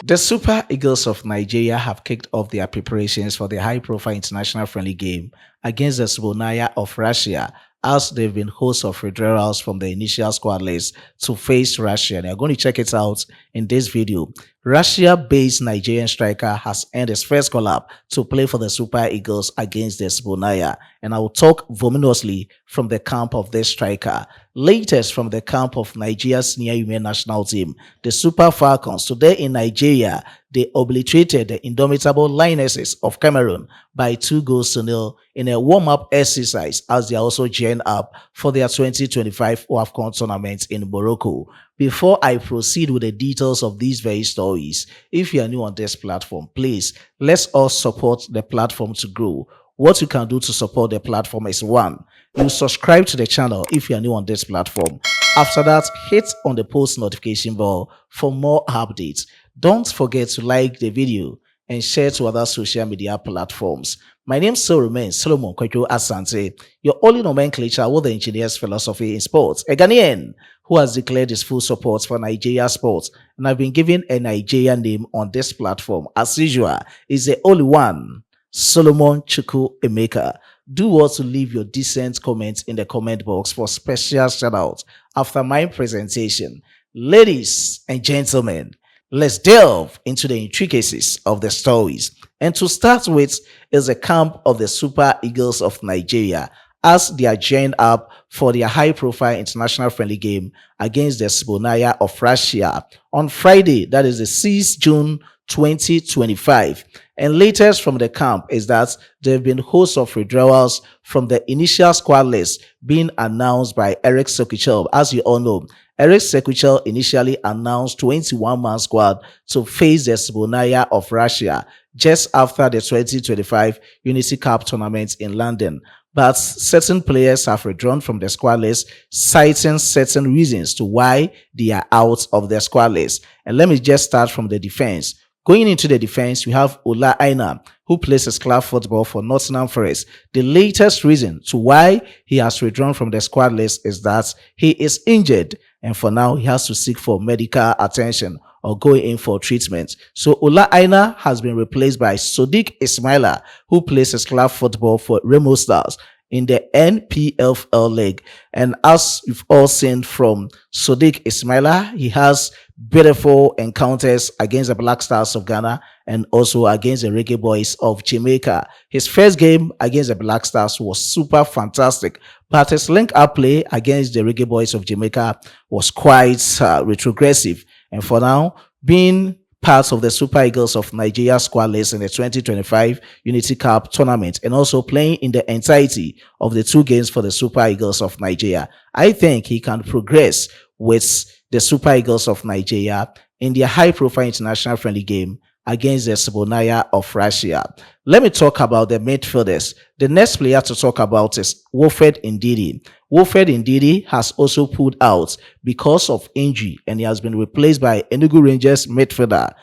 The Super Eagles of Nigeria have kicked off their preparations for the high-profile international friendly game against the Sbornaya of Russia as they've been hosts of withdrawals from the initial squad list to face Russia. And you're going to check it out in this video. Russia-based Nigerian striker has earned his first call-up to play for the Super Eagles against the Sbornaya. And I will talk voluminously from the camp of this striker. Latest from the camp of Nigeria's senior women national team, the Super Falcons. Today in Nigeria, they obliterated the indomitable Lionesses of Cameroon by 2-0 in a warm-up exercise as they also gearing up for their 2025 AFCON tournament in Morocco. Before I proceed with the details of these very stories, if you are new on this platform, please, let's all support the platform to grow. What you can do to support the platform is 1. You subscribe to the channel if you are new on this platform. After that, hit on the post notification bell for more updates. Don't forget to like the video and share to other social media platforms. My name still remains Solomon Kwekyo Asante, your only nomenclature with the engineer's philosophy in sports, a Ghanaian who has declared his full support for Nigeria sports, and I've been given a Nigerian name on this platform. As usual, is the only one, Solomon Chuku Emeka. Do also leave your decent comments in the comment box for special shout-outs after my presentation. Ladies and gentlemen, let's delve into the intricacies of the stories. And to start with is the camp of the Super Eagles of Nigeria as they are gearing up for their high-profile international friendly game against the Sbornaya of Russia on Friday, that is the 6th June 2025. And latest from the camp is that there have been hosts of withdrawals from the initial squad list being announced by Eric Sekuchel. As you all know, Eric Sekuchel initially announced 21-man squad to face the Sbornaya of Russia just after the 2025 Unity Cup tournament in London. But certain players have withdrawn from the squad list, citing certain reasons to why they are out of the squad list. And let me just start from the defense. Going into the defense, we have Ola Aina, who plays his club football for Nottingham Forest. The latest reason to why he has withdrawn from the squad list is that he is injured, and for now, he has to seek for medical attention or go in for treatment. So Ola Aina has been replaced by Sodiq Ismaila, who plays his club football for Remo Stars in the NPFL League. And as you've all seen from Sodiq Ismaila, he has beautiful encounters against the Black Stars of Ghana and also against the Reggae Boys of Jamaica. His first game against the Black Stars was super fantastic, but his link-up play against the Reggae Boys of Jamaica was quite retrogressive. And for now, being part of the Super Eagles of Nigeria squad list in the 2025 Unity Cup tournament and also playing in the entirety of the 2 games for the Super Eagles of Nigeria, I think he can progress with the Super Eagles of Nigeria in their high-profile international friendly game against the Sbornaya of Russia. Let me talk about the midfielders. The next player to talk about is Wilfred Ndidi. Wilfred Ndidi has also pulled out because of injury, and he has been replaced by Enugu Rangers midfielder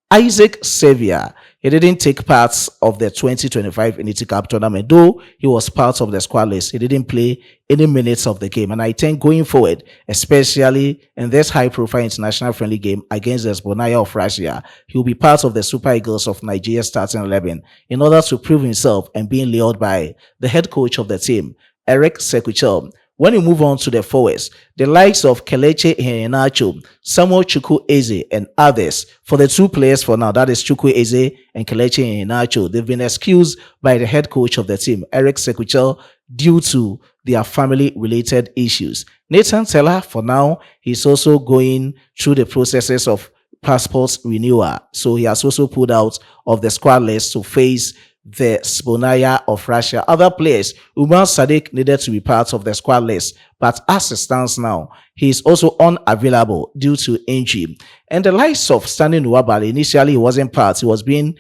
Isaac Xavier. He didn't take part of the 2025 Unity Cup tournament, though he was part of the squad list. He didn't play any minutes of the game, and I think going forward, especially in this high-profile international friendly game against the Sbornaya of Russia, he will be part of the Super Eagles of Nigeria starting 11 in order to prove himself and being lured by the head coach of the team, Eric Sekuchel. When you move on to the forwards, the likes of Kelechi Iheanacho, Samuel Chukwu Eze, and others, for the 2 players for now, that is Chukwu Eze and Kelechi Iheanacho, they've been excused by the head coach of the team, Eric Sekuchel, due to their family-related issues. Nathan Teller, for now, he's also going through the processes of passport renewal, so he has also pulled out of the squad list to face the Sbornaya of Russia. Other players, Umar Sadiq needed to be part of the squad list, but as it stands now, he is also unavailable due to injury. And the likes of Stanley Nwabali, initially he wasn't part, he was being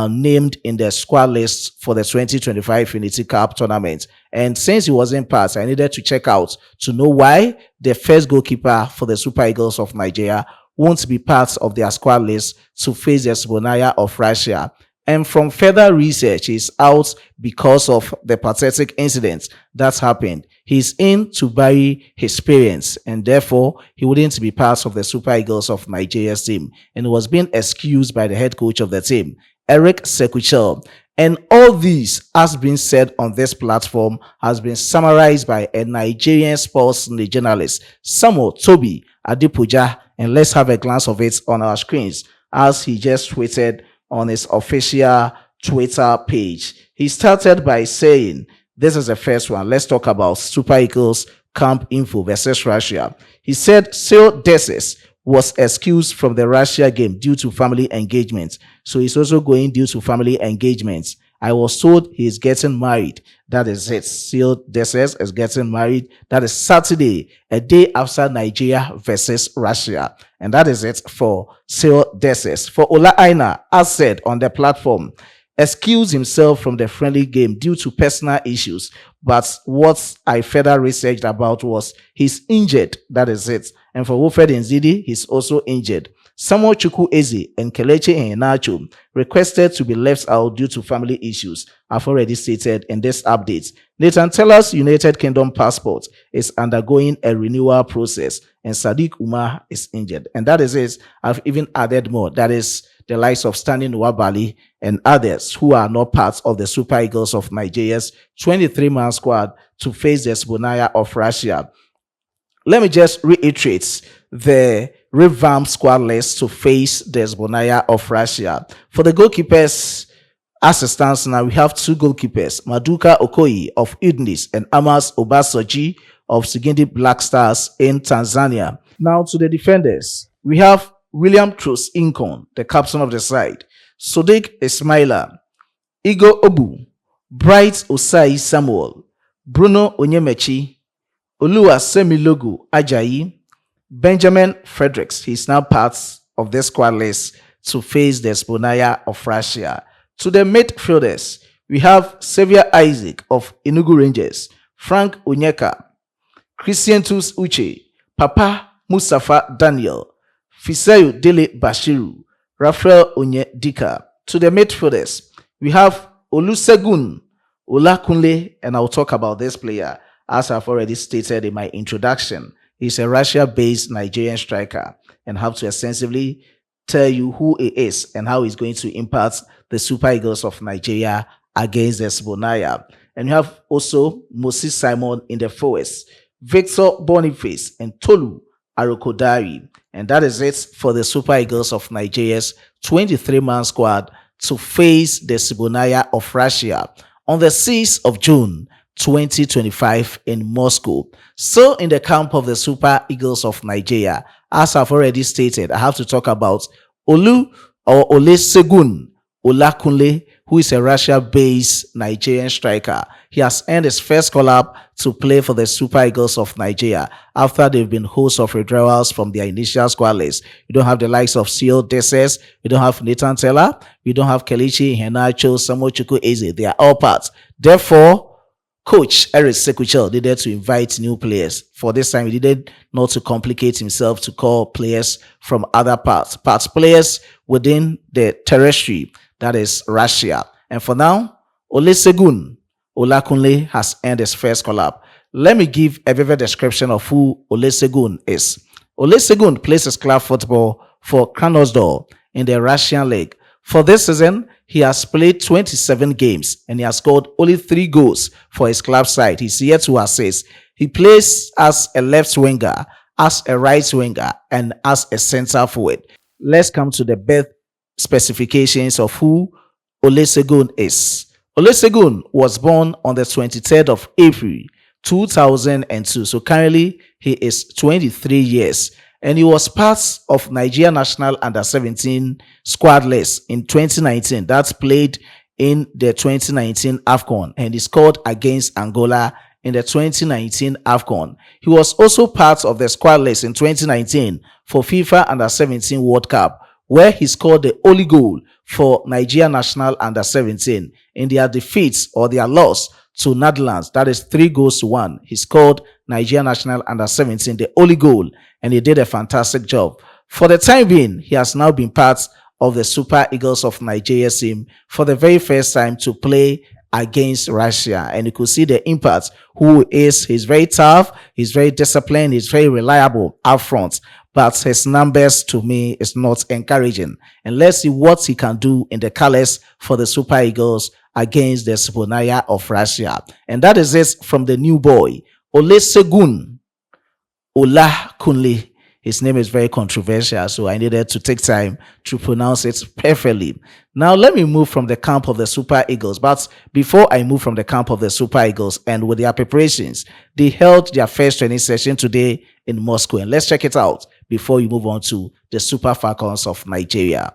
named in the squad list for the 2025 Unity Cup tournament. And since he wasn't part, I needed to check out to know why the first goalkeeper for the Super Eagles of Nigeria won't be part of their squad list to face the Sbornaya of Russia. And from further research, he's out because of the pathetic incident that happened. He's in to bury his parents, and therefore he wouldn't be part of the Super Eagles of Nigeria's team, and was being excused by the head coach of the team, Eric Sekuchel. And all this has been said on this platform has been summarized by a Nigerian sports journalist, Samuel Toby Adipuja, and let's have a glance of it on our screens as he just tweeted on his official Twitter page. He started by saying, this is the first one. Let's talk about Super Eagles camp info versus Russia. He said, Seal Deses was excused from the Russia game due to family engagements. So he's also going due to family engagements. I was told he's getting married. That is it. Seal Deses is getting married. That is Saturday, a day after Nigeria versus Russia. And that is it for Seal Deses. For Ola Aina, as said on the platform, excused himself from the friendly game due to personal issues. But what I further researched about was he's injured. That is it. And for Wilfred Nzidi, he's also injured. Samuel Chukwu Eze and Kelechi Iheanacho requested to be left out due to family issues. I've already stated in this update. Nathan Teller's United Kingdom passport is undergoing a renewal process, and Sadiq Umar is injured. And that is it. I've even added more. That is the likes of Stanley Nwabali and others who are not part of the Super Eagles of Nigeria's 23-man squad to face the Sbonaya of Russia. Let me just reiterate the revamped squad list to face the Sbonaya of Russia. For the goalkeepers, as it stands now, we have two goalkeepers, Maduka Okoye of Udinese and Amos Obasoji of Sigindi Black Stars in Tanzania. Now to the defenders, we have William Troost Incon, the captain of the side, Sodiq Ismaila, Igo Obu, Bright Osai Samuel, Bruno Onyemechi, Oluwasemilogo Ajayi, Benjamin Fredericks. He's now part of the squad list to face the Sbonaya of Russia. To the midfielders, we have Xavier Isaac of Enugu Rangers, Frank Onyeka, Christian Tus Uche, Papa Mustafa Daniel, Fisayo Dele Bashiru, Raphael Onyedika. To the midfielders, we have Olusegun Olakunle, and I'll talk about this player as I've already stated in my introduction. He's a Russia-based Nigerian striker, and have to extensively tell you who he is and how he's going to impact the Super Eagles of Nigeria against the Sbonaya. And you have also Moses Simon in the forwards, Victor Boniface and Tolu Arokodari. And that is it for the Super Eagles of Nigeria's 23-man squad to face the Sbonaya of Russia on the 6th of June 2025 in Moscow. So in the camp of the Super Eagles of Nigeria, as I've already stated, I have to talk about Olusegun Olakunle, who is a Russia-based Nigerian striker. He has earned his first call-up to play for the Super Eagles of Nigeria after they've been hosts of withdrawals from their initial squad list. We don't have the likes of Seal Deses, we don't have Nathan Teller, we don't have Kelechi Iheanacho, Samuel Chukwu Eze. They are all parts. Therefore, Coach Eric Sekuchel needed to invite new players. For this time, he needed not to complicate himself to call players from other parts players within the territory, that is Russia. And for now, Olusegun Olakunle has earned his first call-up. Let me give a vivid description of who Olusegun is. Olusegun plays his club football for Krasnodar in the Russian league. For this season, he has played 27 games and he has scored only 3 goals for his club side. He's yet to assist. He plays as a left winger, as a right winger, and as a center forward. Let's come to the birth specifications of who Olusegun is. Olusegun was born on the 23rd of April 2002. So currently he is 23 years. And he was part of Nigeria National Under-17 squad list in 2019. That's played in the 2019 AFCON. And he scored against Angola in the 2019 AFCON. He was also part of the squad list in 2019 for FIFA Under-17 World Cup, where he scored the only goal for Nigeria National Under-17 in their defeats or their loss to Netherlands. That is 3-1. He scored Nigeria National Under-17 the only goal, and he did a fantastic job. For the time being, he has now been part of the Super Eagles of Nigeria team for the very first time to play against Russia. And you could see the impact. He's very tough, he's very disciplined, he's very reliable up front. But his numbers to me is not encouraging. And let's see what he can do in the colors for the Super Eagles against the Sponaya of Russia. And that is it from the new boy, Olusegun Olakunle. His name is very controversial, so I needed to take time to pronounce it perfectly. Now, let me move from the camp of the Super Eagles. But before I move from the camp of the Super Eagles and with their preparations, they held their first training session today in Moscow. And let's check it out before we move on to the Super Falcons of Nigeria.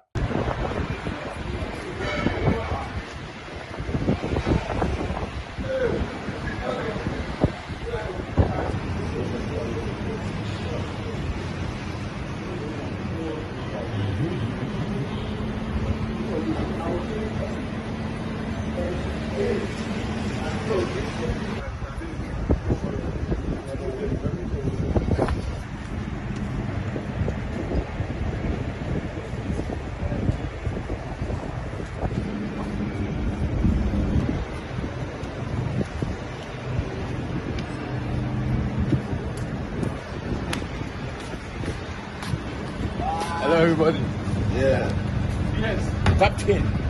Hello, everybody. Yeah. Yes. Top 10.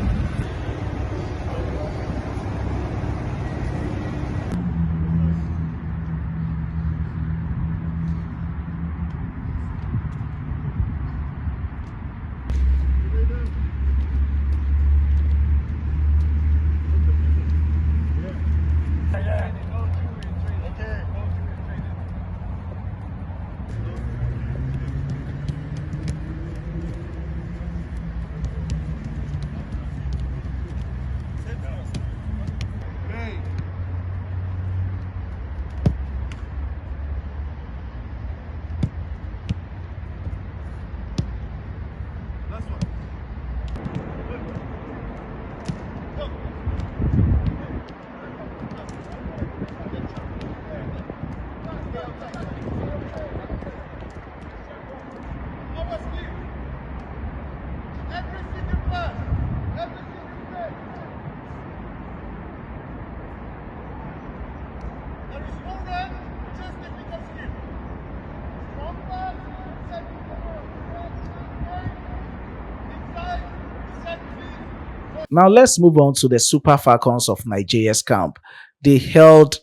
Now let's move on to the Super Falcons of Nigeria's camp. They held,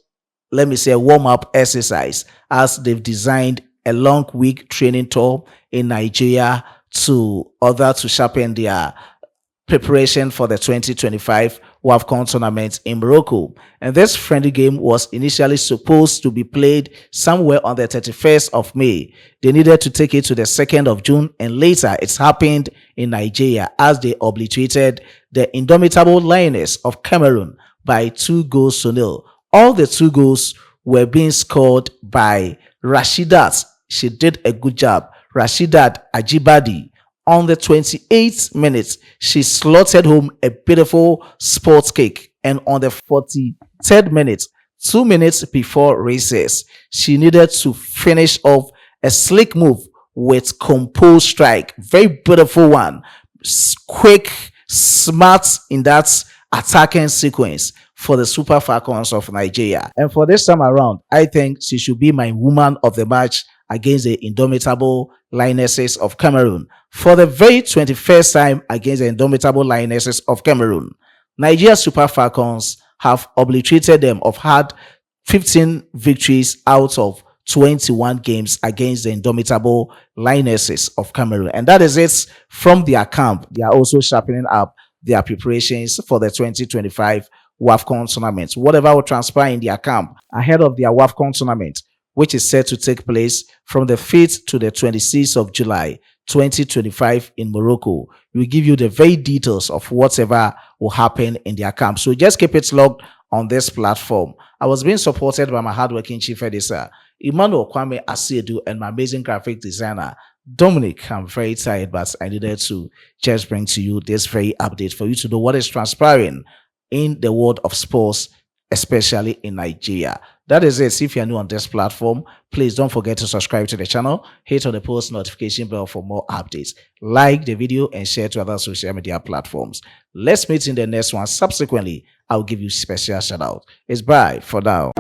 let me say, a warm-up exercise as they've designed a long week training tour in Nigeria to sharpen their preparation for the 2025 WAFCON tournament in Morocco. And this friendly game was initially supposed to be played somewhere on the 31st of May. They needed to take it to the 2nd of June, and later it's happened in Nigeria as they obliterated the indomitable Lioness of Cameroon by 2-0. All the 2 goals were being scored by Rashidat. She did a good job. Rashidat Ajibadi. On the 28th minute, she slotted home a beautiful sports kick. And on the 43rd minute, 2 minutes before recess, she needed to finish off a slick move with composed strike. Very beautiful one. Quick, smart in that attacking sequence for the Super Falcons of Nigeria. And for this time around, I think she should be my woman of the match against the indomitable Lionesses of Cameroon. For the very 21st time against the indomitable Lionesses of Cameroon, Nigeria Super Falcons have obliterated them, have had 15 victories out of 21 games against the indomitable Lionesses of Cameroon. And that is it from their camp. They are also sharpening up their preparations for the 2025 WAFCON tournament. Whatever will transpire in their camp ahead of their WAFCON tournament, which is set to take place from the 5th to the 26th of July 2025 in Morocco. We'll give you the very details of whatever will happen in their camp. So just keep it logged on this platform. I was being supported by my hardworking chief editor, Emmanuel Kwame Asiedu, and my amazing graphic designer, Dominic. I'm very tired, but I needed to just bring to you this very update for you to know what is transpiring in the world of sports especially in Nigeria. That is it. If you're new on this platform, please don't forget to subscribe to the channel, hit on the post notification bell for more updates, like the video and share to other social media platforms. Let's meet in the next one. Subsequently, I'll give you special shout out. It's bye for now.